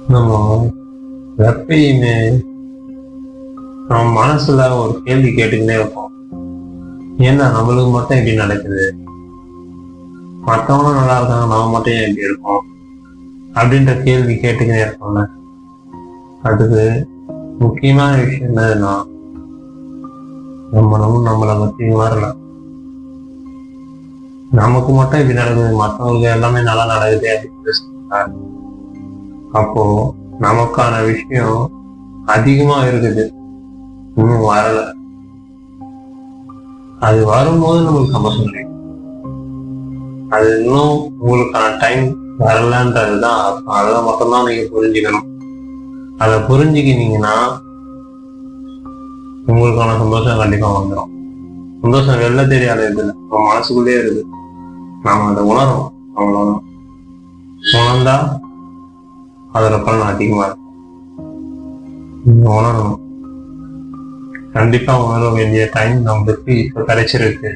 நம்ம எப்பயுமே நம்ம மனசுல ஒரு கேள்வி கேட்டுக்கிட்டே இருப்போம். ஏன்னா நம்மளுக்கு மட்டும் இப்படி நடக்குது, மற்றவங்களும் நல்லா இருக்காங்க, நம்ம மட்டும் ஏன் இப்படி இருக்கோம் அப்படின்ற கேள்வி கேட்டுக்கிட்டே இருக்கோம்ல. அதுக்கு முக்கியமான விஷயம் என்னதுன்னா, நம்மளை பத்தி உணரல. நமக்கு மட்டும் இப்படி நடக்குது, மற்றவங்களுக்கு எல்லாமே நல்லா நடக்குது அப்படின்னு சொல்றாங்க. அப்போ நமக்கான விஷயம் அதிகமா இருக்குது, இன்னும் வரல. அது வரும்போது நம்மளுக்கு சந்தோஷம் கிடைக்கும். அது இன்னும் உங்களுக்கான டைம் வரலன்றதுதான் அர்த்தம். அதை மட்டும்தான் நீங்க புரிஞ்சுக்கணும். அதை புரிஞ்சுக்கினீங்கன்னா உங்களுக்கான சந்தோஷம் கண்டிப்பா வந்துடும். சந்தோஷம் வெளில தெரியாத இதுல நம்ம மனசுக்குள்ளே இருக்குது. நாம அதை உணரும். அவ்வளவுதான். உணர்ந்தா அதோட பலன் அதிகமா இருக்கும். நீங்க உணரணும். கண்டிப்பா உணர வேண்டிய டைம் நம்மளுக்கு இப்ப கிடைச்சிருக்கு.